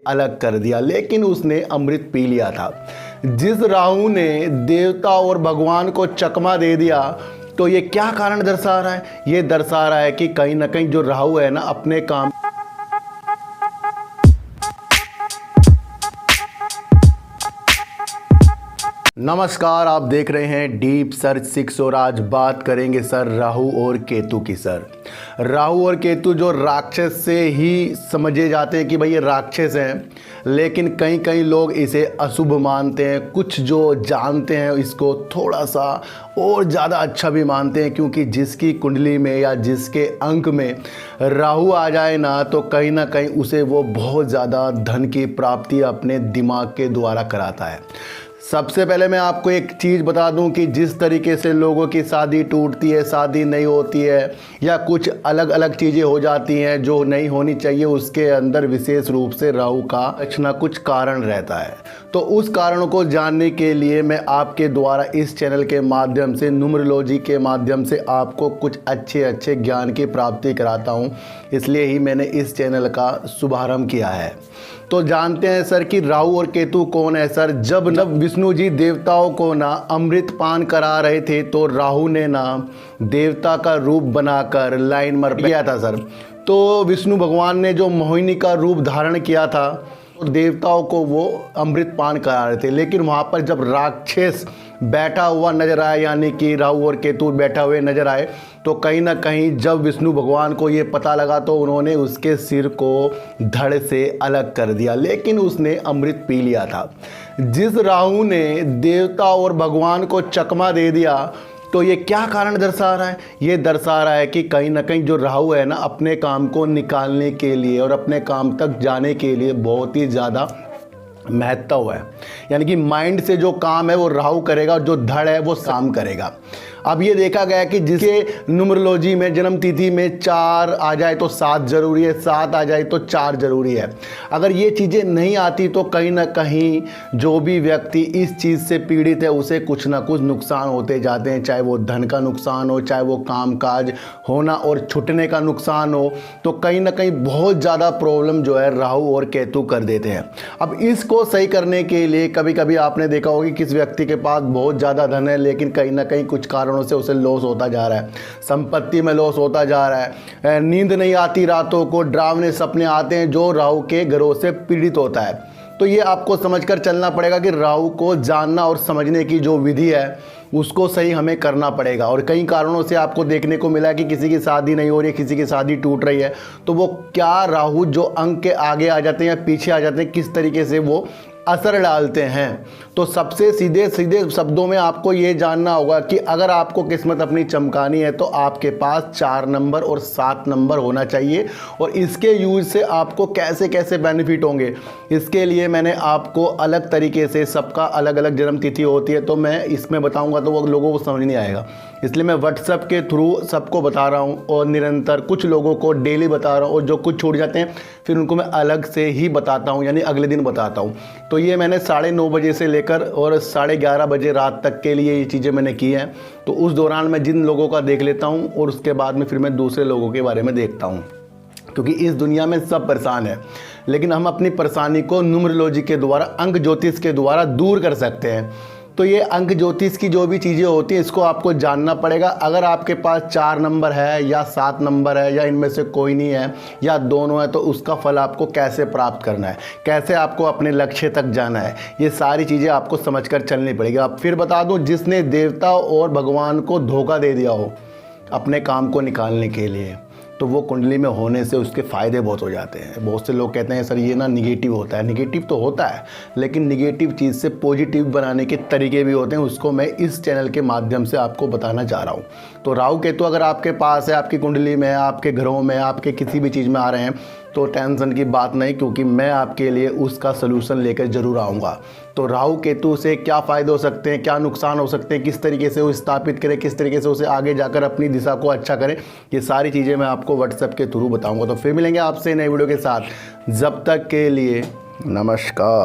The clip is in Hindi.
अलग कर दिया, लेकिन उसने अमृत पी लिया था। जिस राहु ने देवता और भगवान को चकमा दे दिया, तो ये क्या कारण दर्शा रहा है? ये दर्शा रहा है कि कहीं ना कहीं जो राहु है ना, अपने काम। नमस्कार, आप देख रहे हैं डीप सर्च 6 और आज बात करेंगे सर राहु और केतु की। सर राहु और केतु जो राक्षस से ही समझे जाते हैं कि भाई ये राक्षस हैं, लेकिन कई कई लोग इसे अशुभ मानते हैं। कुछ जो जानते हैं इसको थोड़ा सा और ज़्यादा अच्छा भी मानते हैं, क्योंकि जिसकी कुंडली में या जिसके अंक में राहु आ जाए ना, तो कहीं ना कहीं उसे वो बहुत ज़्यादा धन की प्राप्ति अपने दिमाग के द्वारा कराता है। सबसे पहले मैं आपको एक चीज़ बता दूं कि जिस तरीके से लोगों की शादी टूटती है, शादी नहीं होती है, या कुछ अलग अलग चीज़ें हो जाती हैं जो नहीं होनी चाहिए, उसके अंदर विशेष रूप से राहु का कुछ ना कुछ कारण रहता है। तो उस कारणों को जानने के लिए मैं आपके द्वारा इस चैनल के माध्यम से, न्यूमरोलॉजी के माध्यम से आपको कुछ अच्छे ज्ञान की प्राप्ति कराता हूँ। इसलिए ही मैंने इस चैनल का शुभारंभ किया है। तो जानते हैं सर कि राहु और केतु कौन है। सर जब विष्णु जी देवताओं को ना अमृत पान करा रहे थे, तो राहु ने ना देवता का रूप बनाकर लाइन मार किया था। सर तो विष्णु भगवान ने जो मोहिनी का रूप धारण किया था, तो देवताओं को वो अमृत पान करा रहे थे। लेकिन वहाँ पर जब राक्षस बैठा हुआ नजर आया, यानी कि राहु और केतु बैठा हुए नजर आए, तो कहीं ना कहीं जब विष्णु भगवान को ये पता लगा, तो उन्होंने उसके सिर को धड़ से अलग कर दिया, लेकिन उसने अमृत पी लिया था। जिस राहु ने देवता और भगवान को चकमा दे दिया, तो ये क्या कारण दर्शा रहा है? ये दर्शा रहा है कि कहीं ना कहीं जो राहु है ना, अपने काम को निकालने के लिए और अपने काम तक जाने के लिए बहुत ही ज़्यादा महत्व है। यानी कि माइंड से जो काम है वो राहु करेगा, और जो धड़ है वो काम करेगा। अब ये देखा गया कि जिसके न्यूमरोलॉजी में जन्म तिथि में 4 आ जाए तो 7 जरूरी है, 7 आ जाए तो 4 जरूरी है। अगर ये चीज़ें नहीं आती, तो कहीं ना कहीं जो भी व्यक्ति इस चीज़ से पीड़ित है, उसे कुछ ना कुछ नुकसान होते जाते हैं। चाहे वो धन का नुकसान हो, चाहे वो कामकाज होना और छूटने का नुकसान हो, तो कहीं ना कहीं बहुत ज़्यादा प्रॉब्लम जो है राहु और केतु कर देते हैं। अब इसको सही करने के लिए कभी कभी आपने देखा होगा कि किस व्यक्ति के पास बहुत ज़्यादा धन है, लेकिन कहीं ना कहीं कुछ कारणों से उसे लॉस होता जा रहा है, संपत्ति में लॉस होता जा रहा है, नींद नहीं आती रातों को, डरावने सपने आते हैं, जो राहु के ग्रह से पीड़ित होता है। तो ये आपको समझकर चलना पड़ेगा कि राहु को जानना और समझने की जो विधि है, उसको सही हमें करना पड़ेगा। और कई कारणों से आपको देखने को मिला कि किसी की शादी नहीं हो रही है, किसी की शादी टूट रही है, तो वो क्या राहु जो अंक के आगे आ जाते हैं या पीछे आ जाते हैं, किस तरीके से वो असर डालते हैं। तो सबसे सीधे शब्दों में आपको ये जानना होगा कि अगर आपको किस्मत अपनी चमकानी है, तो आपके पास 4 नंबर और 7 नंबर होना चाहिए। और इसके यूज से आपको कैसे कैसे बेनिफिट होंगे, इसके लिए मैंने आपको अलग तरीके से, सबका अलग अलग जन्म तिथि होती है, तो मैं इसमें बताऊंगा तो वो लोगों को समझ नहीं आएगा। इसलिए मैं व्हाट्सएप के थ्रू सबको बता रहा हूँ, और निरंतर कुछ लोगों को डेली बता रहा हूँ, और जो कुछ छूट जाते हैं फिर उनको मैं अलग से ही बताता हूँ, यानी अगले दिन बताता हूँ। तो ये मैंने 9:30 बजे से लेकर और 11:30 बजे रात तक के लिए ये चीज़ें मैंने की हैं। तो उस दौरान मैं जिन लोगों का देख लेता हूँ, और उसके बाद में फिर मैं दूसरे लोगों के बारे में देखता हूँ, क्योंकि इस दुनिया में सब परेशान है, लेकिन हम अपनी परेशानी को न्यूमरोलॉजी के द्वारा, अंक ज्योतिष के द्वारा दूर कर सकते हैं। तो ये अंक ज्योतिष की जो भी चीज़ें होती हैं, इसको आपको जानना पड़ेगा। अगर आपके पास 4 नंबर है या 7 नंबर है, या इनमें से कोई नहीं है या दोनों है, तो उसका फल आपको कैसे प्राप्त करना है, कैसे आपको अपने लक्ष्य तक जाना है, ये सारी चीज़ें आपको समझकर चलनी पड़ेगी। अब फिर बता दूं, जिसने देवता और भगवान को धोखा दे दिया हो अपने काम को निकालने के लिए, तो वो कुंडली में होने से उसके फ़ायदे बहुत हो जाते हैं। बहुत से लोग कहते हैं सर ये ना निगेटिव होता है। निगेटिव तो होता है, लेकिन निगेटिव चीज़ से पॉजिटिव बनाने के तरीके भी होते हैं, उसको मैं इस चैनल के माध्यम से आपको बताना चाह रहा हूँ। तो राहु केतु अगर आपके पास है, आपकी कुंडली में, आपके घरों में, आपके किसी भी चीज़ में आ रहे हैं, तो टेंशन की बात नहीं, क्योंकि मैं आपके लिए उसका सलूशन लेकर ज़रूर आऊँगा। तो राहु केतु से क्या फ़ायदे हो सकते हैं, क्या नुकसान हो सकते हैं, किस तरीके से वो स्थापित करें, किस तरीके से उसे आगे जाकर अपनी दिशा को अच्छा करें, ये सारी चीज़ें मैं आपको व्हाट्सएप के थ्रू बताऊँगा। तो फिर मिलेंगे आपसे नए वीडियो के साथ। जब तक के लिए नमस्कार।